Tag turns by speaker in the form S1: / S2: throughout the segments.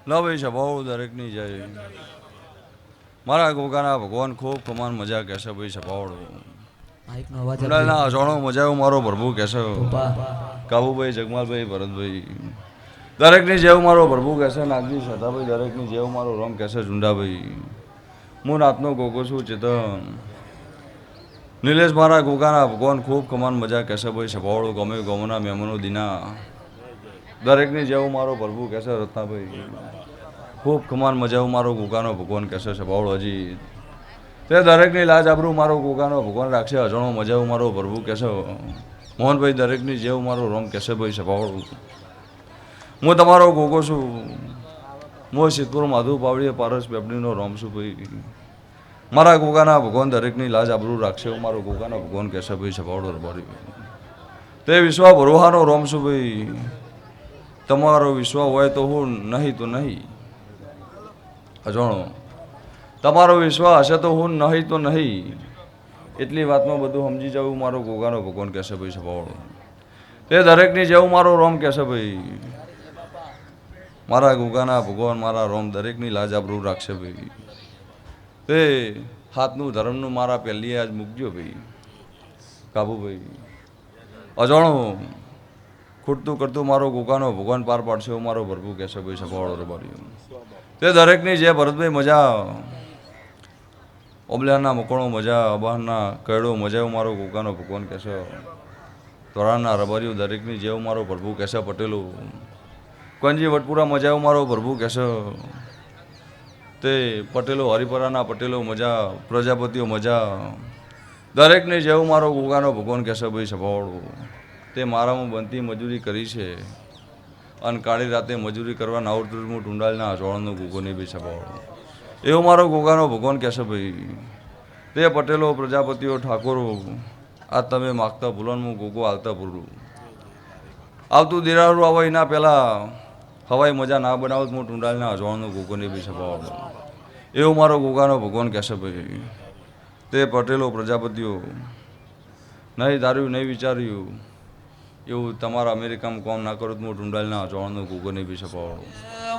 S1: લવ ભાઈ દરેકની જય મારા ગોગાના ભગવાન ખૂબ કમાન મજા કહેશે ભાઈ સભાવડો અજાણો મજા મારો પ્રભુ કહેશે કાબુભાઈ જગમાલભાઈ ભરતભાઈ દરેકની જેવું મારો પ્રભુ કહેશે નાગજી સદાભાઈ દરેકની જેવું મારો રમ કહેશે ઝુંડાભાઈ હું નાતનો ગોગો છું ચેતન નિલેશ મારા ગોગાના ભગવાન ખૂબ કમાન મજા કહેશે ભાઈ સભાવડો ગમે ગમના મહેમાનો દીના દરેકની જેવું મારો પ્રભુ કહેશે રત્નાભાઈ ખૂબ કમાન મજાવું મારો ગોગાનો ભગવાન કહેશે સભાવડો હજી તે દરેકની લાજ આબરૂ મારો ગોગાનો ભગવાન રાખશે અજાણો મજાવું મારો પ્રભુ કહેશે મોહનભાઈ દરેકની જેવું મારો રોમ કહેશે ભાઈ સભાવડો હું તમારો ગોગો છું હું સિદ્ધપુર માધુ પાવડીએ પારસ બેબડીનો રોમ છું ભાઈ મારા ગોગાના ભગવાન દરેકની લાજ આબરૂ રાખશે મારો ગોગાનો ભગવાન કહેશે ભાઈ સભાવડો રબારી તે વિશ્વા ભરોહાનો રોમ છું ભાઈ તમારો વિશ્વાસ હોય તો હું નહીં તો નહીં અજાણો તમારો વિશ્વાસ હશે તો હું નહીં તો નહીં એટલી વાતમાં બધું સમજી જવું મારો ગોગાનો ભગવાન કહેશે ભાઈ સભાવડો તે દરેકની જેવું મારો રોમ કહેશે ભાઈ મારા ગોગાના ભગવાન મારા રોમ દરેકની લાજ આબરૂ રાખશે ભાઈ તે હાથનું ધર્મનું મારા પહેલી આજ મૂકજો ભાઈ કાબુભાઈ અજાણો ખૂટતું કરતું મારો ગોગાનો ભગવાન પાર પાડશે એવું મારો પ્રભુ કહેશે ભાઈ સભાવાળો રબારીઓ તે દરેકની જે ભરતભાઈ મજા ઓબલાના મકોણો મજા અબાહના કયડો મજા એવું મારો ગોગાનો ભગવાન કહેશે તોરાના રબારીઓ દરેકની જેવું મારો પ્રભુ કહેશે પટેલો કંજી વટપુરા મજા એવું મારો પ્રભુ કહેશે તે પટેલો હરિપરાના પટેલો મજા પ્રજાપતિઓ મજા દરેકને જેવું મારો ગોગાનો ભગવાન કહેશે ભાઈ સભાવાળો તે મારામાં બનતી મજૂરી કરી છે અને કાળી રાતે મજૂરી કરવા નાવડતું હું ટુંડાલના અજવાળનો ગોગોને બી સભાવાળો એવો મારો ગોગાનો ભગવાન કહેશે ભાઈ તે પટેલો પ્રજાપતિઓ ઠાકોરો આ તમે માગતા ભૂલન હું ગોગો હાલતા ભૂલું આવતું દિરારું આવે એના પહેલાં હવાઈ મજા ના બનાવત હું ટુંડાલના અજવાળનો ગોગોને બી સભાવાળો એવો મારો ગોગાનો ભગવાન કહેશે ભાઈ તે પટેલો પ્રજાપતિઓ નહીં ધાર્યું નહીં વિચાર્યું એવું તમારા અમેરિકામાં કોમ ના કરું હું ટુંડાલના અજવાળનો ગોગોને બી સભાવાળો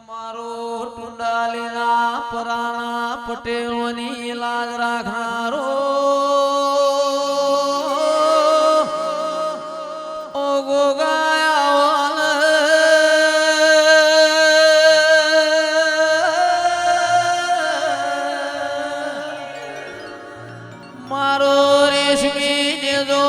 S2: મારો ટુંડાલીના પરાણા પટેલોની લાજ રાખનારો ઓ ગોગાયાવાલ મારો રેશમી દેજો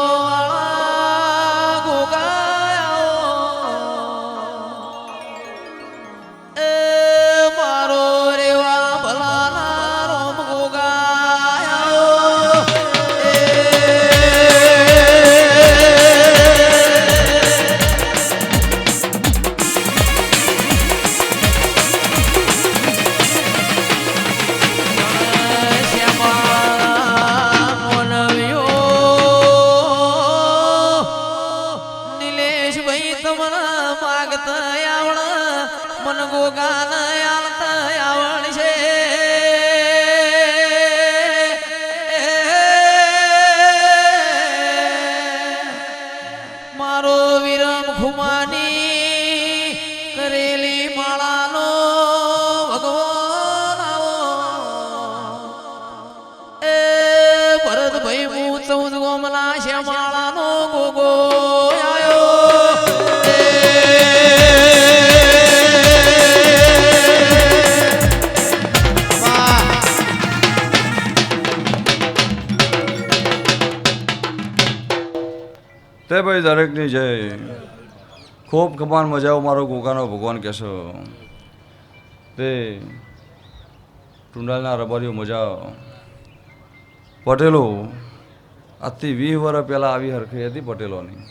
S2: મન ગોગાન આવણ છે મારો વિરમ ખુમાની કરેલી માળાનો ભગવાન એ ભરતભાઈ હું 14 ગોમલા છે માળાનો ગોગો
S1: તે ભાઈ દરેકની જય ખૂબ કમાન મજાઓ મારો ગોગાનો ભગવાન કહેશો તે ટુંડાલના રબારીઓ મજા પટેલો આજથી 20 વર્ષ પહેલાં આવી હરખઈ હતી પટેલોની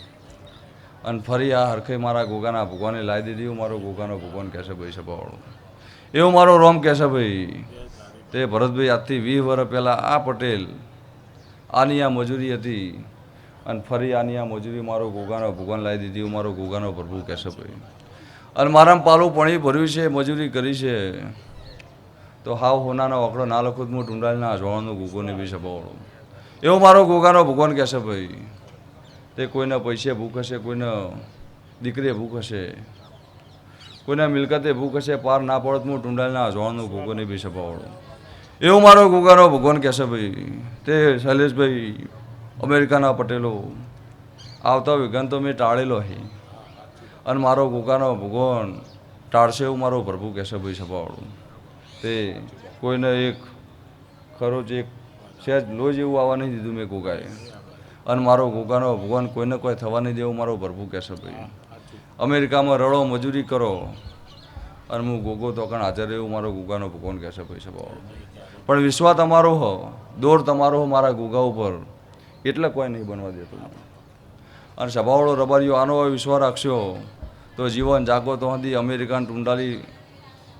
S1: અને ફરી આ હરખઈ મારા ગોગાના ભગવાને લાવી દીધી એવું મારો ગોગાનો ભગવાન કહેશે ભાઈ સભાવાળો એવું મારો રોમ કહેશે ભાઈ તે ભરતભાઈ આજથી 20 વર્ષ પહેલાં આ પટેલ આની આ મજૂરી હતી અને ફરી આની આ મજૂરી મારો ગોગાનો ભગવાન લાવી દીધી એવું મારો ગોગાનો પ્રભુ કહેશે ભાઈ અને મારામાં પાલું પાણી ભર્યું છે મજૂરી કરી છે તો હાવ હોનાનો વકડો ના લખું હું ટુંડાલના અજવાળનો ગોગોને બી સભાવાળો એવો મારો ગોગાનો ભગવાન કહેશે ભાઈ તે કોઈને પૈસે ભૂખ હશે કોઈને દીકરીએ ભૂખ હશે કોઈના મિલકતે ભૂખ હશે પાર ના પડત હું ટુંડાલના જોવાનું ગોગોને બી સભાવાળું એવું મારો ગોગાનો ભગવાન કહેશે ભાઈ તે શૈલેષભાઈ અમેરિકાના પટેલો આવતા વિઘન તો મેં ટાળેલો છે અને મારો ગોગાનો ભગવાન ટાળશે એવું મારો પ્રભુ કહેશે ભાઈ સભાવાળું તે કોઈને એક ખરો જ એક સહેજ લો જેવું આવવા નહીં દીધું મેં ગોગાએ અને મારો ગોગાનો ભગવાન કોઈને કોઈ થવા નહીં દેવું મારો પ્રભુ કહેશે ભાઈ અમેરિકામાં રડો મજૂરી કરો અને હું ગોગો તો કણ હાજર એવું મારો ગોગાનો ભગવાન કહેશે ભાઈ સભાવાળું પણ વિશ્વાસ તમારો હો દોર તમારો હો મારા ગોગા ઉપર એટલે કોઈ નહીં બનવા દેતું અને સભાવાળો રબારીઓ આનો વિશ્વાસ રાખશો તો જીવન જાગો તો હતી અમેરિકન ટુંડાલી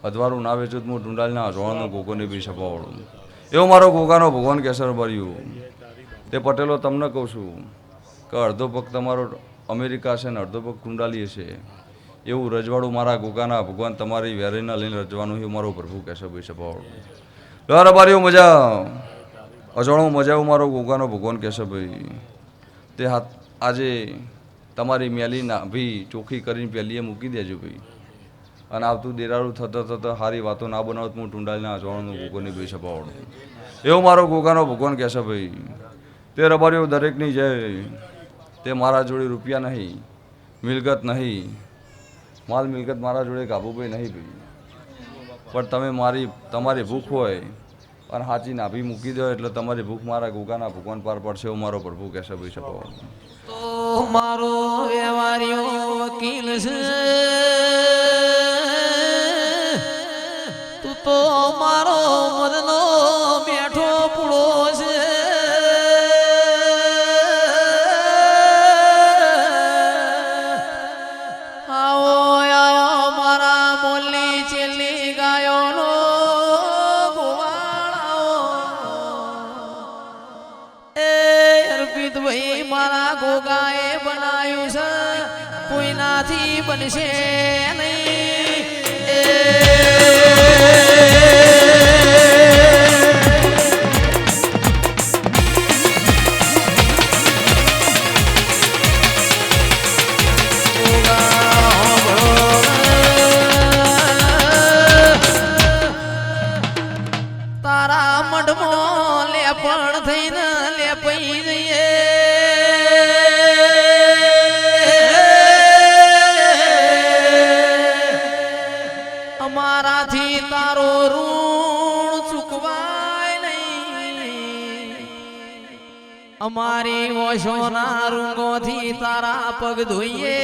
S1: અધવારું ના વેચું હું ટુંડાલીના જોવાનું ગોગોને બી સભાવાળું એવો મારો ગોગાનો ભગવાન કહેશે રબારીઓ તે પટેલો તમને કહું છું કે અડધો પગ તમારો અમેરિકા છે ને અડધો પગ ટુંડાલી હશે એવું રજવાડું મારા ગોગાના ભગવાન તમારી વેરીના લઈને રજવાનું એ મારો પ્રભુ કહેશે ભાઈ સભાવાળું રબારીઓ મજા અજાણું મજા એવું મારો ગોગાનો ભગવાન કહેશે ભાઈ તે હાથ આજે તમારી મેલી નાભી ચોખ્ખી કરીને પહેલીએ મૂકી દેજો ભાઈ અને આવતું દેરાળું થતાં સારી વાતો ના બનાવત હું ટુંડાલીના અજાણું ગોગોને ભાઈ સભાવાળું એવો મારો ગોગાનો ભગવાન કહેશે ભાઈ તે રબારીઓ દરેકની જય તે મારા જોડે રૂપિયા નહીં મિલકત નહીં માલ મિલકત મારા જોડે કાબુભાઈ નહીં ભાઈ પણ તમે તમારી ભૂખ હોય અને સાચી નાભી મૂકી દો એટલે તમારી ભૂખ મારા ગોગાના ભગવાન પાર પડશે એવું મારો પ્રભુ કહેશે ભાઈ સભાવાળું
S2: તો મારો વ્યવહારીઓ વકીલ છે તું તો મારો મદનો બેઠો પૂળો છે આવો આવો મારા મોલી છેલ્લી ગાયોનો ભાઈ મારા ગોગાએ બનાવ્યું છે કોઈનાથી બનશે તારા મઢમાં લેપણ થઈને લેપઈ જઈએ અમારાથી તારો ઋણ ચૂકવાય નહીં અમારી ઓશોના રૂંગોથી તારા પગ ધોઈએ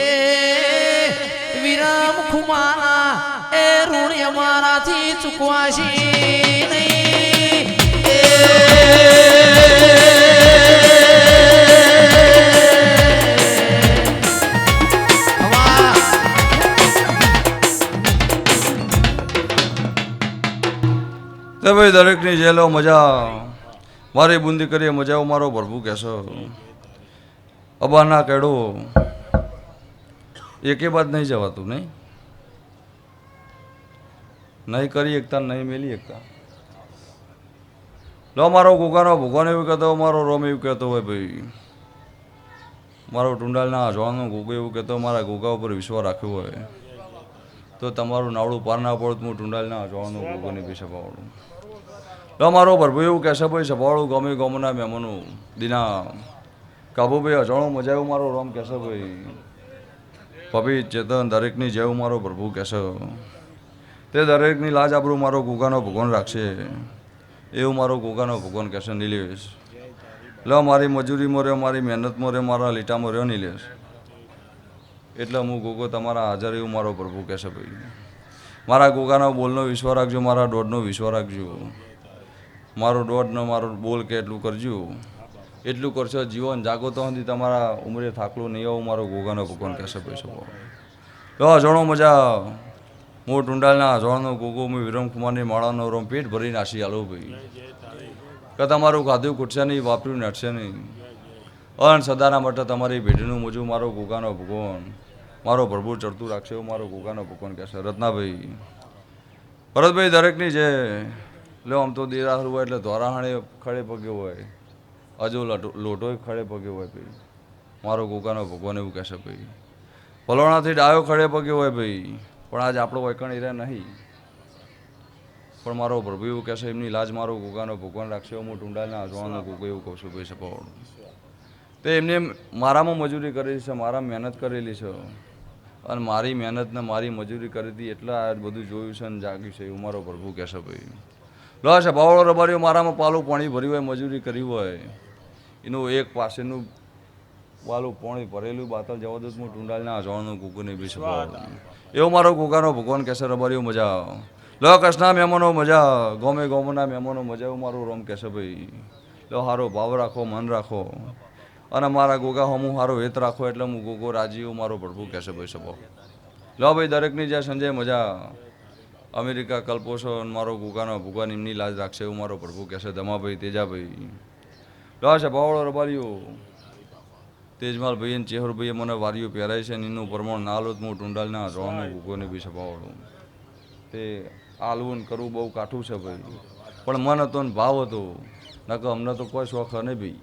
S2: વિરામ ખુમાના એ ઋણ અમારાથી ચૂકવાશે નહીં
S1: તે ભાઈ દરેકની જેલો મજા મારી બુંદી કરીએ મજા મારો પ્રભુ કહેશો અબાના કેડો એકે બાદ નહીં જવાતું નહીં કરી એકતા નહીં મેલી એકતા લો મારો ગોગાનો ભગવાન એવું કહેતો મારો રોમ એવું કહેતો હોય ભાઈ મારો ટુંડાલના જોવાનો ગોગો એવું કહેતો મારા ગોગા ઉપર વિશ્વાસ રાખ્યો હોય તો તમારું નાવડું પાર ના પડતું હું ટુંડાલના જોવાનો ગોગોની બી સભાવાળું લો મારો પ્રભુ એવું કહેશે ભાઈ સભાવાળું ગમે ગમના મહેમાનો દીના કાબુભાઈ અજાણું મજા એવું મારો રોમ કહેશે ભાઈ પપી ચેતન દરેકની જેવું મારો પ્રભુ કહેશે તે દરેકની લાજ આબરૂ મારો ગોગાનો ભગવાન રાખશે એવું મારો ગોગાનો ભગવાન કહેશે નિલેશ લો મારી મજૂરીમાં રહ્યો મારી મહેનતમાં રહ્યો મારા લીટામાં રહ્યો નિલેશ એટલે હું ગોગો તમારા હાજર એવું મારો પ્રભુ કહેશે ભાઈ મારા ગોગાનો બોલનો વિશ્વાસ રાખજો મારા દોઢનો વિશ્વાસ રાખજો મારો દોઢનો મારો બોલ કે એટલું કરજો એટલું કરશો જીવન જાગો તો સુધી તમારા ઉંમરે થાકલું નહીં આવું મારો ગોગાનો ભગવાન કહેશે ભાઈ શકો લો અજાણો મજા હું ટુંડાલના અજાણનો ગોગો હું વિરમકુમારની માળાનો રોમ પેટ ભરીને આશી આલો ભાઈ કે તમારું ખાધું ખૂટશે નહીં વાપર્યું નડશે નહીં અન સદાના માટે તમારી ભેટનું મોજું મારો ગોગાનો ભગવાન મારો પ્રભુ ચડતું રાખશે એવું મારો ગોગાનો ભગવાન કહેશે રત્નાભાઈ ભરતભાઈ દરેકની છે લો આમ તો દેરાહર હોય એટલે ધોરાહાણે ખડે પગે હોય હજુ લોટોય ખડે પગે હોય ભાઈ મારો ગોગાનો ભગવાન એવું કહેશે ભાઈ પલોણાથી ડાયો ખડે પગે હોય ભાઈ પણ આજ આપણો વૈકણ એરા નહીં. પણ મારો પ્રભુ એવું કહેશે એમની લાજ મારો ગોગાનો ભગવાન રાખશે. હું ટુંડાલના અજવાળનો ગોગો એવું કહું છું ભાઈ સપાવાળું. તો એમને મારામાં મજૂરી કરેલી છે, મારા મહેનત કરેલી છે, અને મારી મહેનતને મારી મજૂરી કરી હતી એટલે આ બધું જોયું છે અને જાગ્યું છે એવું મારો પ્રભુ કહેશે ભાઈ. લો છે બાવળો રબારીઓ મારામાં પાલું પાણી ભર્યું હોય, મજૂરી કરી હોય, એનું એક પાસેનું વાલું પાણી ભરેલું બાતલ જવા દો હું ટુંડાલના અજવાળનો ગોગો નહીં બી સપાવાળું. એવો મારો ગોગાનો ભગવાન કહેશે રબારીઓ મજા. લો કચ્છના મહેમાનો મજા, ગોમે ગોમના મહેમાનો મજા એવું મારું રોમ કહેશે ભાઈ. લો સારો ભાવ રાખો, મન રાખો, અને મારા ગોગા હમું સારો હેત રાખો એટલે હું ગોગો રાજી એવું મારો પ્રભુ કહેશે ભાઈ સબો. લો ભાઈ દરેકની જે સંજય મજા. અમેરિકા કલ્પો છો અને મારો ગોગાનો ભગવાન એમની લાજ રાખશે એવું મારો પ્રભુ કહેશે. ધમાભાઈ, તેજાભાઈ, લો છે બાવળો રબારીઓ. તેજમાલભાઈ અને ચેહરભાઈએ મને વારીઓ પહેરાય છે અને એનું પ્રમાણ ના લો હું ટુંડાલના અજવાળનો ગોગોને બી સપાવાળું. તે આલવું ને કરવું બહુ કાઠું છે ભાઈ, પણ મન હતો ને ભાવ હતો, નકર અમને તો કોઈ શોખ નહીં ભાઈ.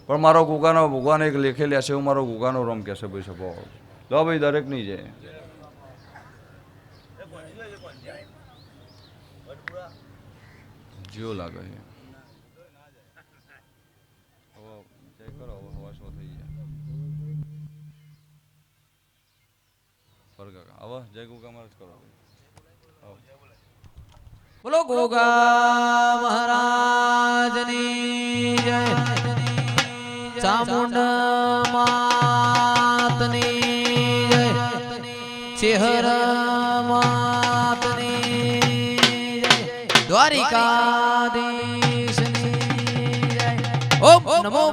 S1: પણ મારો ગોગાનો ભગવાન એક લેખે લેશે એવું મારો ગોગાનો રોમ કહેશે ભાઈ સપાવાળો. લો ભાઈ દરેકની છે. જીવો લાગે છે હવે ચેક કરો. હવે હવા શો થઈ જાય ફરક હવે જય ગોગા મહારાજ કરો.
S2: બોલો ગોગા મહારાજની જય. ચામુંડ માતની જય. ચેહર માતની જય. દ્વારિકાધીશની જય. ઓમ નમો